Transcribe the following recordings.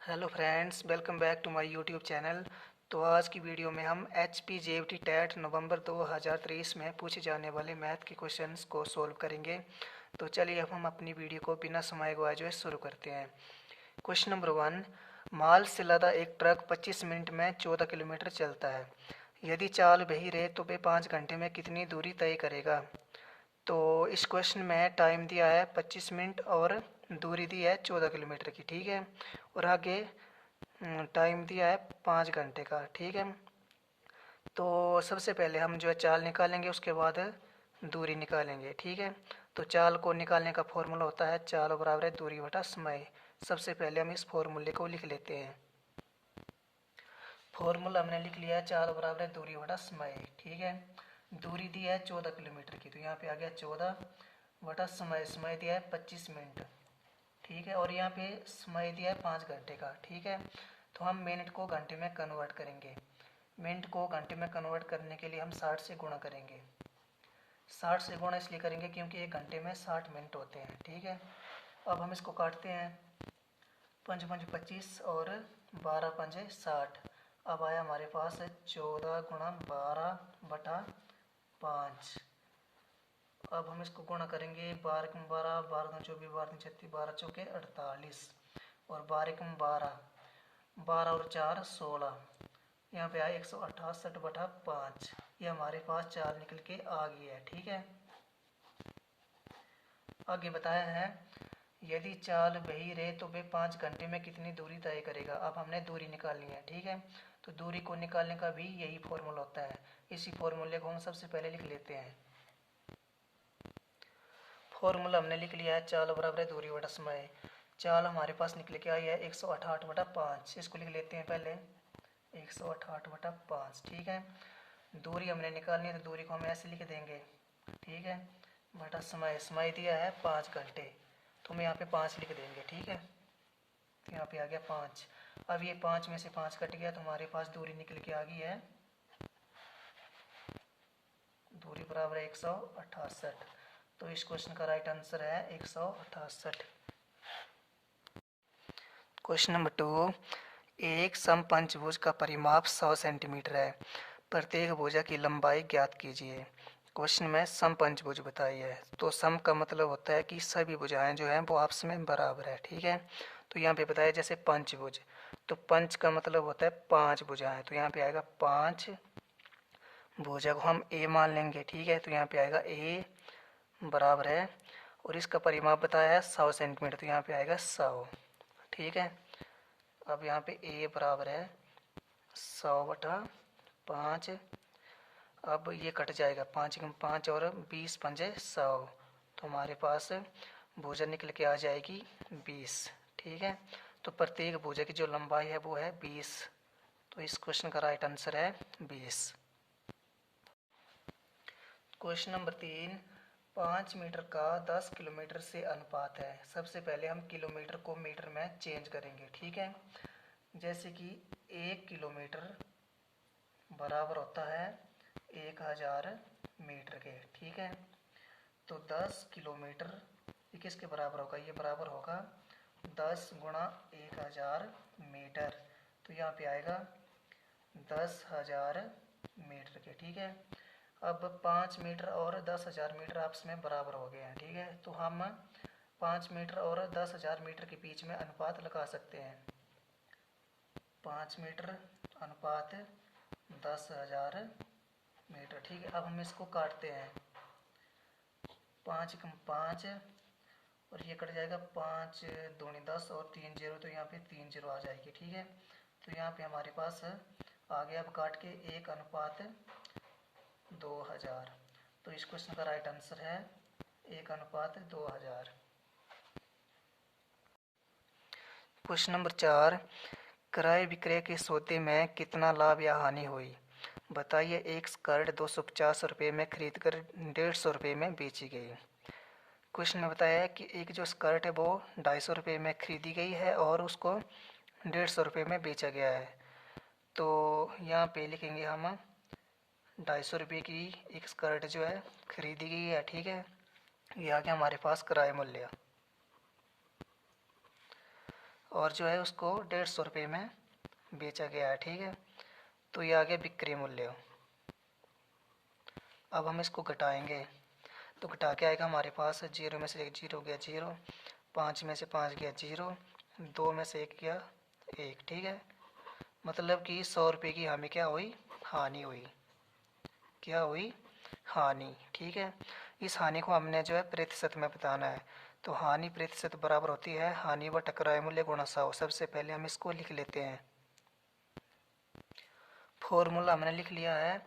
Hello friends, welcome back to my YouTube channel. तो आज की वीडियो में हम H P J T TET नवंबर 2023 में पूछे जाने वाले मैथ के क्वेश्चंस को सोल्व करेंगे। तो चलिए अब हम अपनी वीडियो को बिना समय गवाए जो है शुरू करते हैं। Question number 1। माल से लदा एक ट्रक 25 मिनट में 14 किलोमीटर चलता है। यदि चाल बही रहे तो वे 5 घंटे में कितनी दूरी तय करेगा। तो इस क्वेश्चन में टाइम दिया है 25 मिनट और दूरी दी है 14 किलोमीटर की, ठीक है। और आगे टाइम दिया है 5 घंटे का, ठीक है। तो सबसे पहले हम जो है चाल निकालेंगे, उसके बाद दूरी निकालेंगे, ठीक है। तो चाल को निकालने का फॉर्मूला होता है चाल बराबर है दूरी बटा समय। सबसे पहले हम इस फॉर्मूले को लिख लेते हैं। फॉर्मूला हमने लिख लिया है चाल बराबर है दूरी बटा समय, ठीक है। दूरी दी है 14 किलोमीटर की, तो यहाँ पे आ गया 14 बटा समय। समय दिया है 25 मिनट, ठीक है। और यहाँ पे समय दिया है 5 घंटे का, ठीक है। तो हम मिनट को घंटे में कन्वर्ट करेंगे। मिनट को घंटे में कन्वर्ट करने के लिए हम 60 से गुणा करेंगे। 60 से गुणा इसलिए करेंगे क्योंकि एक घंटे में 60 मिनट होते हैं, ठीक है। अब हम इसको काटते हैं। 5 5 25 और 12 5 60। अब आया हमारे पास 14 गुणा 12 बटा 5। अब हम इसको गुणा करेंगे। 12 कम 12, 12 दूनी 24, 12 दूनी 36, 12 चौके 48 और 12 कम 12, 12 और 4 16। यहाँ पे आया 168 बटा 5। ये हमारे पास चाल निकल के आ गई है, ठीक है। आगे बताया है यदि चाल बही रहे तो वे 5 घंटे में कितनी दूरी तय करेगा। अब हमने दूरी निकालनी है, ठीक है। तो दूरी को निकालने का भी यही फॉर्मूला होता है। इसी फॉर्मूले को हम सबसे पहले लिख लेते हैं। फॉर्मूला हमने लिख लिया है चाल बराबर है दूरी बटा समय। चाल हमारे पास निकल के आई है 168 बटा 5। इसको लिख लेते हैं पहले 168 बटा 5, ठीक है। दूरी हमने निकालनी है तो दूरी को हम ऐसे लिख देंगे, ठीक है। बटा समय, समय दिया है 5 घंटे, तो हम यहाँ पे 5 लिख देंगे, ठीक है। तो यहाँ पे आ गया 5। अब ये 5 में से 5 कट गया तो हमारे पास दूरी निकल के आ गई है। दूरी बराबर है 168। तो इस क्वेश्चन का राइट आंसर है 168। Question number 2। एक समपंचभुज का परिमाप 100 सेंटीमीटर है। प्रत्येक भुजा की लंबाई ज्ञात कीजिए। क्वेश्चन में समपंचभुज बताई है। तो सम का मतलब होता है कि सभी भुजाएं जो हैं वो आपस में बराबर है, ठीक है। तो यहाँ पे बताया जैसे पंचभुज, तो पंच का मतलब होता है 5 भुजाएं। तो यहाँ पे आएगा 5 भुजा को हम ए मान लेंगे, ठीक है। तो यहाँ पे आएगा ए बराबर है, और इसका परिमाप बताया है 100 सेंटीमीटर, तो यहाँ पे आएगा 100, ठीक है। अब यहाँ पे ए बराबर है 100 बटा 5। अब ये कट जाएगा, 5 कम 5 और 20 पंजे 100। तो हमारे पास भुजा निकल के आ जाएगी 20, ठीक है। तो प्रत्येक भुजा की जो लंबाई है वो है 20। तो इस क्वेश्चन का राइट आंसर है 20। Question number 3। 5 मीटर का 10 किलोमीटर से अनुपात है। सबसे पहले हम किलोमीटर को मीटर में चेंज करेंगे, ठीक है। जैसे कि 1 किलोमीटर बराबर होता है 1000 मीटर के, ठीक है। तो 10 किलोमीटर ये किसके बराबर होगा, ये बराबर होगा 10 गुणा 1000 मीटर। तो यहाँ पे आएगा 10,000 मीटर के, ठीक है। अब 5 मीटर और 10,000 मीटर आपस में बराबर हो गए हैं, ठीक है। तो हम 5 मीटर और 10,000 मीटर के बीच में अनुपात लगा सकते हैं। 5 मीटर अनुपात 10,000 मीटर, ठीक है। अब हम इसको काटते हैं। 5 कम 5 और ये कट जाएगा, 5 दूनी 10 और 3 जीरो, तो यहाँ पे 3 जीरो आ जाएगी, ठीक है। तो यहाँ पे हमारे पास आ गया अब काट के 1 अनुपात 2000। तो इस क्वेश्चन का राइट आंसर है 1 अनुपात 2000। Question number 4। क्रय विक्रय के सौदे में कितना लाभ या हानि हुई। बताइए। एक स्कर्ट 250 रुपये में खरीद कर 150 रुपये में बेची गई। क्वेश्चन में बताया है कि एक जो स्कर्ट है वो 250 रुपये में खरीदी गई है और उसको 150 रुपये में बेचा गया है। तो यहाँ पे लिखेंगे हम 250 रुपये की एक स्कर्ट जो है खरीदी गई है, ठीक है। ये आ गया हमारे पास क्रय मूल्य। और जो है उसको 150 रुपये में बेचा गया है। ठीक है, तो ये आ गया बिक्री मूल्य। अब हम इसको घटाएंगे, तो घटा के आएगा हमारे पास 0 में से 1 0 गया 0, 5 में से 5 गया 0, 2 में से 1 गया 1। ठीक है, मतलब कि 100 रुपये की हमें क्या हुई, हानि हुई। क्या हुई, हानि। ठीक है, इस हानि को हमने जो है प्रतिशत में बताना है। तो हानि प्रतिशत बराबर होती है हानि बटा क्रय मूल्य गुणा 100। सबसे पहले हम इसको लिख लेते हैं। फॉर्मूला हमने लिख लिया है,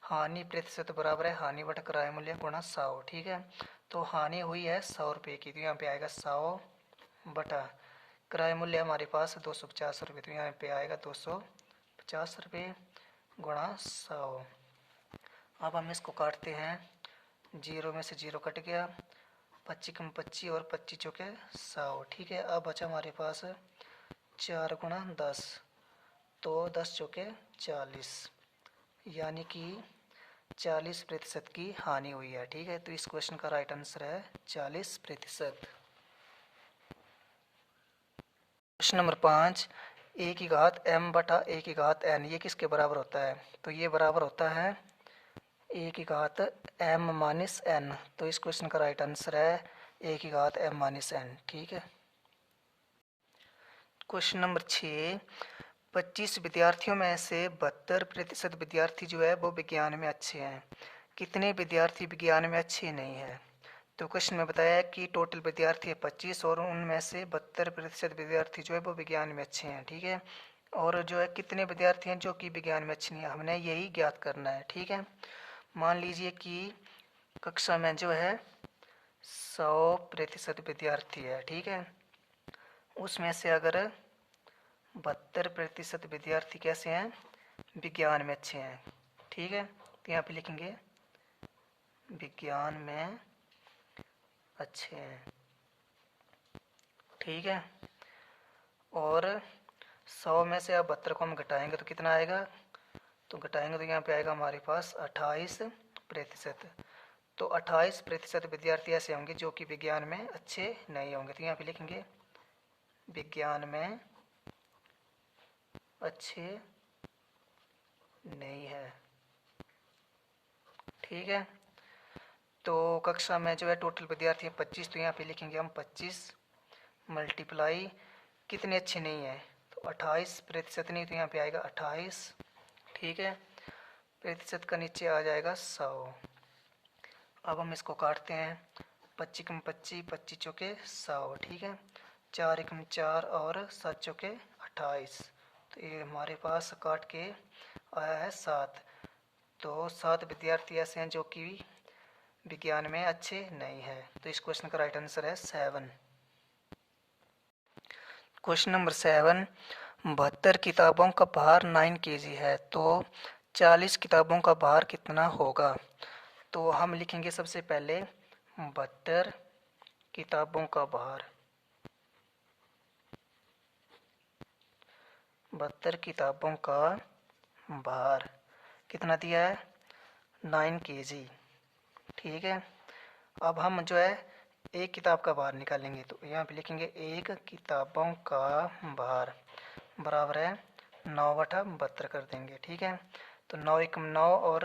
हानि प्रतिशत बराबर है हानि बटा क्रय मूल्य गुणा 100। ठीक है, तो हानि हुई है 100 रुपये की, तो यहाँ पे आएगा 100 बटा क्रय मूल्य हमारे पास 250 रुपये, तो यहाँ पे आएगा 250 रुपये गुणा 100। अब हम इसको काटते हैं, 0 में से 0 कट गया, 25 कम 25 और 25 चौके 100। ठीक है, अब बचा हमारे पास 4 गुणा 10, तो 10 चौके 40, यानी कि 40% की हानि हुई है। ठीक है, तो इस क्वेश्चन का राइट आंसर है 40%। क्वेश्चन नंबर 5, ए की घात m बटा ए की घात n, ये किसके बराबर होता है? तो ये बराबर होता है ए की घात m माइनस n। तो इस क्वेश्चन का राइट आंसर है ए की घात m माइनस n। ठीक है, क्वेश्चन नंबर 6, 25 विद्यार्थियों में से 72% विद्यार्थी जो है वो विज्ञान में अच्छे हैं। कितने विद्यार्थी विज्ञान में अच्छे नहीं हैं? तो क्वेश्चन में बताया है कि टोटल विद्यार्थी है 25 और उनमें से 72% विद्यार्थी जो है वो विज्ञान में अच्छे हैं। ठीक है, और जो है कितने विद्यार्थी हैं जो कि विज्ञान में अच्छे नहीं हैं, हमने यही ज्ञात करना है। ठीक है, मान लीजिए कि कक्षा में जो है 100% विद्यार्थी है। ठीक है, उसमें से अगर 72% विद्यार्थी कैसे हैं, विज्ञान में अच्छे हैं। ठीक है, तो यहाँ पे लिखेंगे विज्ञान में अच्छे हैं। ठीक है, और 100 में से अब 72 को हम घटाएंगे तो कितना आएगा, तो घटाएंगे तो यहाँ पे आएगा हमारे पास 28%। तो 28% विद्यार्थी ऐसे होंगे जो कि विज्ञान में अच्छे नहीं होंगे। तो यहाँ पे लिखेंगे विज्ञान में अच्छे नहीं है। ठीक है, तो कक्षा में जो है टोटल विद्यार्थी है 25, तो यहाँ पे लिखेंगे हम 25 मल्टीप्लाई कितने अच्छे नहीं है, तो 28% नहीं, तो यहाँ पे आएगा 28। ठीक है, प्रतिशत का नीचे आ जाएगा 100। अब हम इसको काटते हैं, 25 कम 25, 25 चौके 100। ठीक है, 4 एकम 4 और 7 चौके 28, तो ये हमारे पास काट के आया है 7। तो 7 विद्यार्थी ऐसे हैं जो कि विज्ञान में अच्छे नहीं है। तो इस क्वेश्चन का राइट आंसर है 7। क्वेश्चन नंबर 7, 72 किताबों का भार 9 kg है, तो 40 किताबों का भार कितना होगा? तो हम लिखेंगे सबसे पहले 72 किताबों का भार, 72 किताबों का भार कितना दिया है, 9 kg। ठीक है, अब हम जो है एक किताब का भार निकालेंगे, तो यहाँ पे लिखेंगे एक किताबों का भार बराबर है 9 बटा 72 कर देंगे। ठीक है, तो 9 एकम 9 और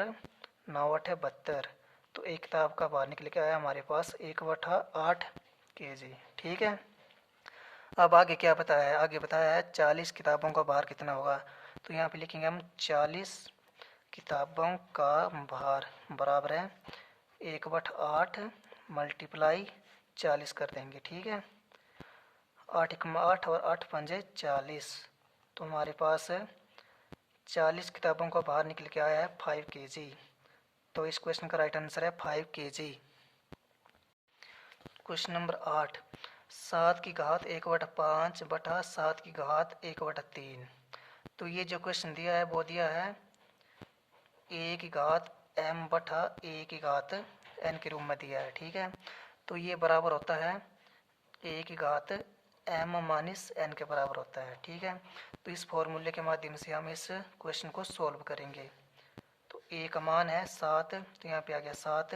9 अठे 72, तो एक किताब का भार निकल के आया हमारे पास 1 बटा 8 kg। ठीक है, अब आगे क्या बताया है, आगे बताया है 40 किताबों का भार कितना होगा, तो यहाँ पे लिखेंगे हम 40 किताबों का भार बराबर है 1 बटा 8 मल्टीप्लाई 40 कर देंगे। ठीक है, 8 एकम 8 और 8 पंजे 40, तो हमारे पास 40 किताबों का भार निकल के आया है 5 kg। तो इस क्वेश्चन का राइट आंसर है 5 kg। क्वेश्चन नंबर 8, 7 की घात 1 बटा 5 बटा 7 की घात 1 बटा 3। तो ये जो क्वेश्चन दिया है वो दिया है ए की घात m बटा ए की घात n के रूप में दिया है। ठीक है, तो ये बराबर होता है ए की घात m माइनस n के बराबर होता है। ठीक है, तो इस फॉर्मूले के माध्यम से हम इस क्वेश्चन को सॉल्व करेंगे। तो ए का मान है 7, तो यहाँ पे आ गया 7,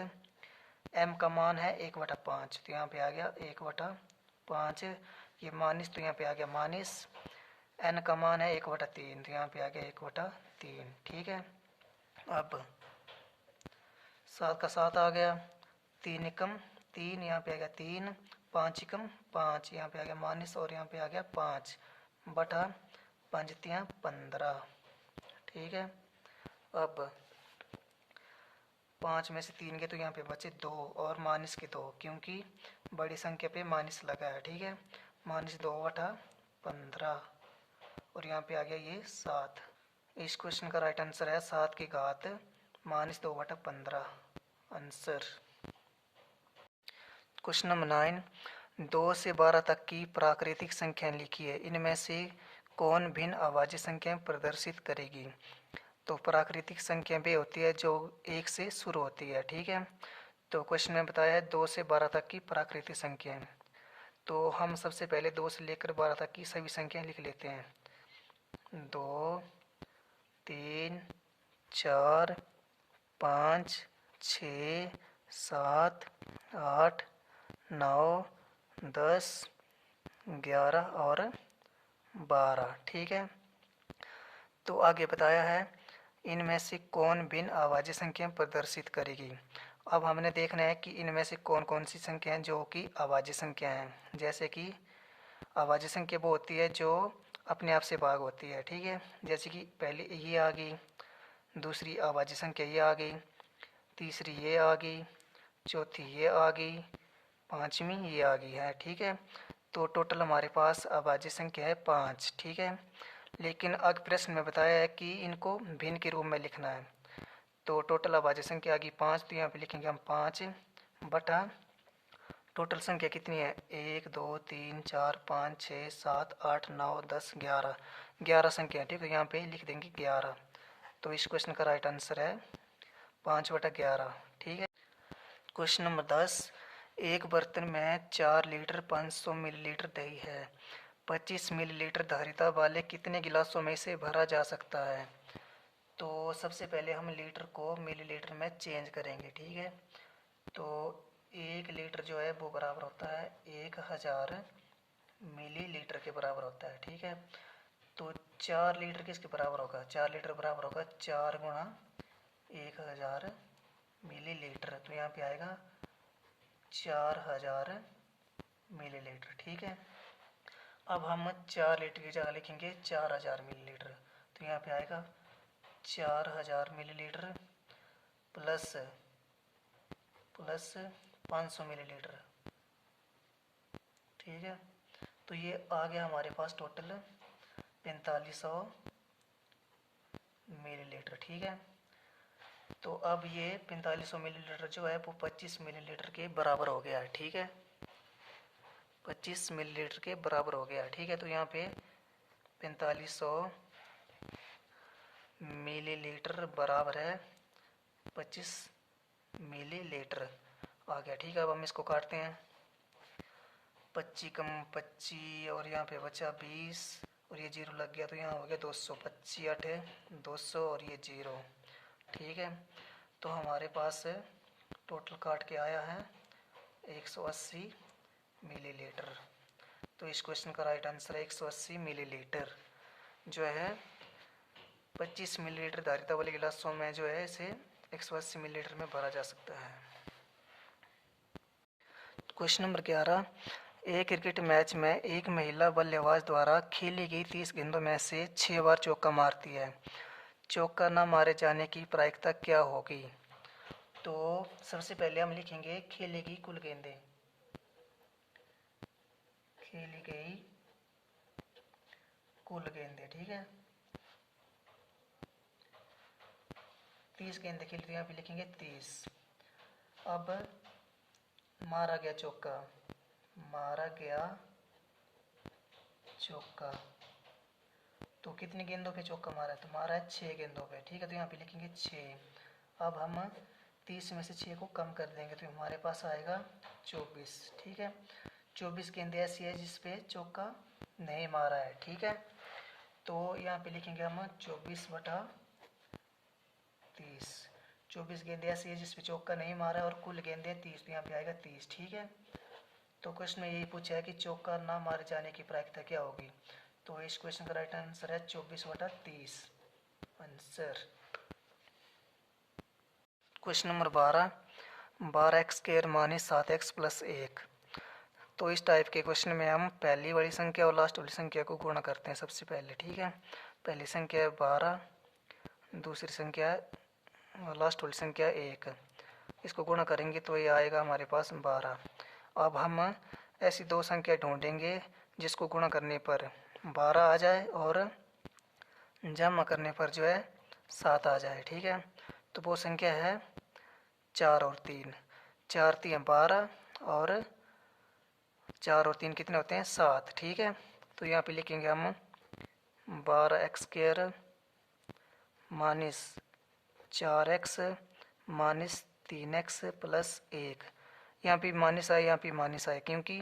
m का मान है 1 बटा 5, तो यहाँ पे आ गया 1 बटा 5, ये माइनस, तो यहाँ पे आ गया माइनस, n का मान है 1/3, तो यहाँ पे आ गया 1/3। ठीक है। अब 7 का 7 आ गया, 3 एकम 3, यहाँ पे आ गया 3, 5 एकम 5, यहाँ पे आ गया माइनस, और यहाँ पे आ गया 5 बटा 5 तियाँ 15। ठीक है। अब 5 में से 3 के तो यहाँ पे बचे 2 और माइनस के 2, क्योंकि बड़ी संख्या पे माइनस लगा है। ठीक है। -2/15, और यहाँ पे आ गया ये 7। इस क्वेश्चन का राइट आंसर है 7 की घात -2/15 आंसर। क्वेश्चन नंबर 9, 2 से 12 तक की प्राकृतिक संख्याएं लिखिए, इनमें से कौन भिन्न अभाज्य संख्याएं प्रदर्शित करेगी। तो प्राकृतिक संख्या वे होती है जो 1 से शुरू होती है। ठीक है। तो क्वेश्चन में बताया है 2 से 12 तक की प्राकृतिक संख्याएं, तो हम सबसे पहले 2 से लेकर 12 तक की सभी संख्याएं लिख लेते हैं। 2, 3, 4, 5, 6, 7, 8, 9, 10, 11 और 12। ठीक है। तो आगे बताया है इनमें से कौन भिन्न अभाज्य संख्याएं प्रदर्शित करेगी। अब हमने देखना है कि इनमें से कौन कौन सी संख्याएं जो कि अभाज्य संख्या हैं। जैसे कि अभाज्य संख्या वो होती है जो अपने आप से भाग होती है। ठीक है। जैसे कि पहली ये आ गई, दूसरी अभाज्य संख्या ये आ गई, तीसरी ये आ गई, चौथी ये आ गई, पांचवी ये आ गई है। ठीक है। तो टोटल हमारे पास अभाज्य संख्या है 5। ठीक है। लेकिन अब प्रश्न में बताया है कि इनको भिन्न के रूप में लिखना है। तो टोटल अभाज्य संख्या आ गई 5, तो यहाँ पे लिखेंगे हम 5 बटा टोटल संख्या कितनी है 1, 2, 3, 4, 5, 6, 7, 8, 9, 10, 11, 11 संख्या। ठीक है। यहाँ पे लिख देंगे 11। तो इस क्वेश्चन का राइट आंसर है 5/11। ठीक है। क्वेश्चन नंबर 10, एक बर्तन में 4 लीटर 500 मिलीलीटर दही है, 25 मिलीलीटर धारिता वाले कितने गिलासों में इसे भरा जा सकता है। तो सबसे पहले हम लीटर को मिलीलीटर में चेंज करेंगे। ठीक है। तो 1 लीटर जो है वो बराबर होता है 1000 मिलीलीटर के बराबर होता है। ठीक है। तो 4 लीटर किसके बराबर होगा, 4 लीटर बराबर होगा 4 गुणा 1000 मिलीलीटर, तो यहाँ पे आएगा 4000 मिलीलीटर। ठीक है। अब हम 4 लीटर की जगह लिखेंगे 4000 मिलीलीटर, तो यहाँ पे आएगा 4000 मिलीलीटर प्लस 500 मिलीलीटर। ठीक है। तो ये आ गया हमारे पास टोटल 4500 मिलीलीटर। ठीक है। तो अब ये 4500 मिलीलीटर जो है वो 25 मिलीलीटर के बराबर हो गया है। ठीक है। 25 मिलीलीटर के बराबर हो गया। ठीक है। तो यहाँ पे 4500 मिलीलीटर बराबर है 25 मिलीलीटर आ गया। ठीक है। अब हम इसको काटते हैं, 25 कम 25 और यहाँ पे बचा 20 और ये 0 लग गया, तो यहाँ हो गया 200, 25 8 200 और ये 0। ठीक है। तो हमारे पास टोटल काट के आया है 180 मिलीलीटर। तो इस क्वेश्चन का राइट आंसर है 180 मिलीलीटर, जो है 25 मिलीलीटर धारिता वाले गिलासों में जो है इसे 180 मिलीलीटर में भरा जा सकता है। क्वेश्चन नंबर 11, एक क्रिकेट मैच में एक महिला बल्लेबाज द्वारा खेली गई 30 गेंदों में से 6 बार चौका मारती है, चौका न मारे जाने की प्रायिकता क्या होगी। तो सबसे पहले हम लिखेंगे खेली गई कुल गेंदें, खेली गई कुल गेंदें। ठीक है। 30 गेंदें खेली, तो यहाँ पे लिखेंगे 30। अब मारा गया चौका, मारा गया चौका, तो कितनी गेंदों पे चौका मारा है, तो मारा है 6 गेंदों पे। ठीक है। तो यहाँ पे लिखेंगे 6। अब हम 30 में से 6 को कम कर देंगे, तो हमारे पास आएगा 24। ठीक है। 24 गेंदें ऐसी है जिस पे चौका नहीं मारा है। ठीक है। तो यहाँ पे लिखेंगे हम 24/30। 24 गेंदें ऐसी है जिस पे चौका नहीं मारा है और कुल गेंदें 30, तो यहाँ पे आएगा 30। ठीक है। तो क्वेश्चन में यही पूछा है कि चौका ना मारे जाने की प्रायिकता क्या होगी। तो इस क्वेश्चन का राइट आंसर है 24/30 answer. Question number 12 minus 7x+1। तो इस टाइप के क्वेश्चन में हम पहली वाली संख्या और लास्ट वाली संख्या को गुणा करते हैं सबसे पहले, ठीक है। पहली संख्या है 12, दूसरी संख्या है लास्ट वाली संख्या 1। इसको गुणा करेंगे तो ये आएगा हमारे पास 12। अब हम ऐसी दो संख्या ढूंढेंगे जिसको गुणा करने पर 12 आ जाए और जमा करने पर जो है 7 आ जाए, ठीक है। तो वो संख्या है 4 और 3। 4 3 12 और 4 और 3 कितने होते हैं 7, ठीक है। तो यहाँ पे लिखेंगे हम 12x² minus 4x minus 3x+1। यहाँ पे माइनस आए, यहाँ पे माइनस आए, क्योंकि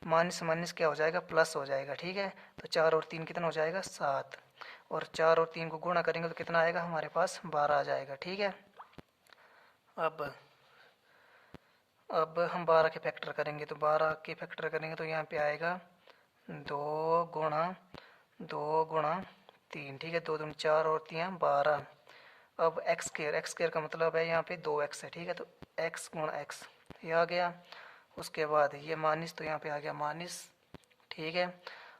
माइनस माइनस क्या हो जाएगा प्लस हो जाएगा, ठीक है। तो 4 और 3 कितना हो जाएगा 7, और 4 और 3 को गुणा करेंगे तो कितना आएगा हमारे पास 12 आ जाएगा, ठीक है। अब हम 12 के फैक्टर करेंगे, तो 12 के फैक्टर करेंगे तो यहाँ पे आएगा 2 गुणा 3, ठीक है। 2 दूनी 4 और 3 12। अब x² का मतलब है यहाँ पे 2x है, ठीक है। तो x गुणा x ये आ गया। उसके बाद ये माइनस, तो यहाँ पे आ गया माइनस, ठीक है।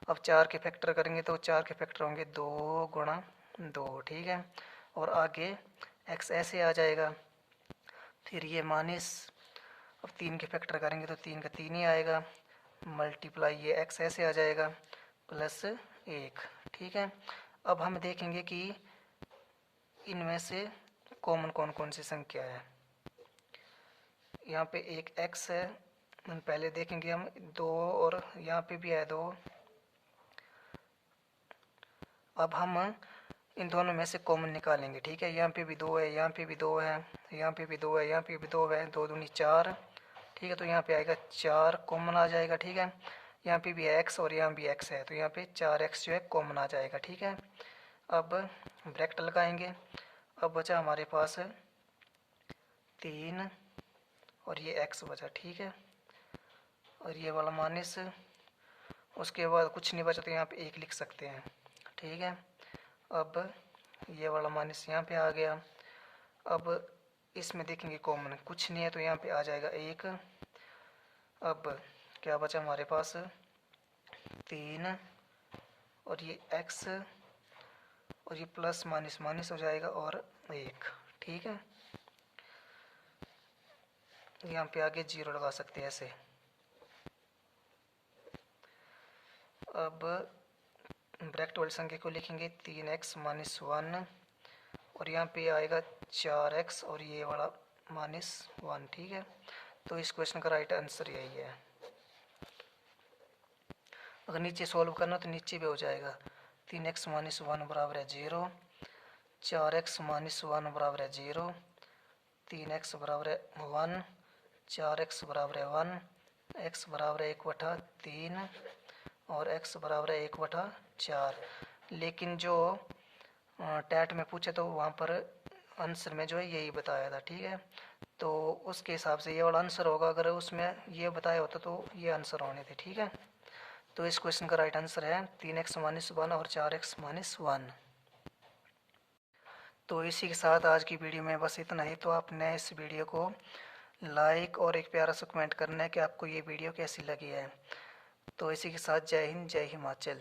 अब 4 के फैक्टर करेंगे तो 4 के फैक्टर होंगे 2 गुणा 2, ठीक है। और आगे x ऐसे आ जाएगा, फिर ये माइनस। अब 3 के फैक्टर करेंगे तो 3 का 3 ही आएगा, मल्टीप्लाई ये x ऐसे आ जाएगा +1, ठीक है। अब हम देखेंगे कि इनमें से कॉमन कौन कौन सी संख्या है। यहाँ पे एक x है, पहले देखेंगे हम 2, और यहाँ पे भी है 2। अब हम इन दोनों में से कॉमन निकालेंगे, ठीक है। यहाँ पे भी 2 है, यहाँ पे भी 2 है, यहाँ पे भी 2 है, यहाँ पे भी 2 है, 2 दूनी 4, ठीक है। तो यहाँ पे आएगा 4 कॉमन आ जाएगा, ठीक है। यहाँ पे भी x और यहाँ भी x है, तो यहाँ पे 4x जो है कॉमन आ जाएगा, ठीक है। अब ब्रैकेट लगाएंगे। अब बचा हमारे पास 3 और ये x बचा, ठीक है। और ये वाला माइनस, उसके बाद कुछ नहीं बचा तो यहाँ पे 1 लिख सकते हैं, ठीक है। अब ये वाला माइनस यहाँ पे आ गया। अब इसमें देखेंगे कॉमन कुछ नहीं है तो यहाँ पे आ जाएगा 1। अब क्या बचा हमारे पास 3 और ये x और ये प्लस माइनस माइनस हो जाएगा और 1, ठीक है। यहाँ पे आगे 0 लगा सकते हैं ऐसे। अब ब्रैकेट वाली संख्या को लिखेंगे 3x माइनस 1, और यहाँ पे आएगा 4x और ये वाला -1, ठीक है। तो इस क्वेश्चन का राइट आंसर यही है। अगर नीचे सॉल्व करना तो नीचे भी हो जाएगा। 3x माइनस 1 बराबर है 0, 4x माइनस 1 बराबर है 0, 3x बराबर है 1, 4x बराबर है 1, x बराबर है 1/3 और x बराबर है 1/4। लेकिन जो टैट में पूछे तो वहाँ पर आंसर में जो है यही बताया था, ठीक है। तो उसके हिसाब से ये वाला आंसर होगा, अगर उसमें ये बताया होता तो ये आंसर होने थे, ठीक है। तो इस क्वेश्चन का राइट आंसर है 3x माइनस 1 और 4x माइनस 1। तो इसी के साथ आज की वीडियो में बस इतना ही। तो आपने इस वीडियो को लाइक और एक प्यारा सा कमेंट करना है कि आपको ये वीडियो कैसी लगी है। तो इसी के साथ जय हिंद, जय हिमाचल।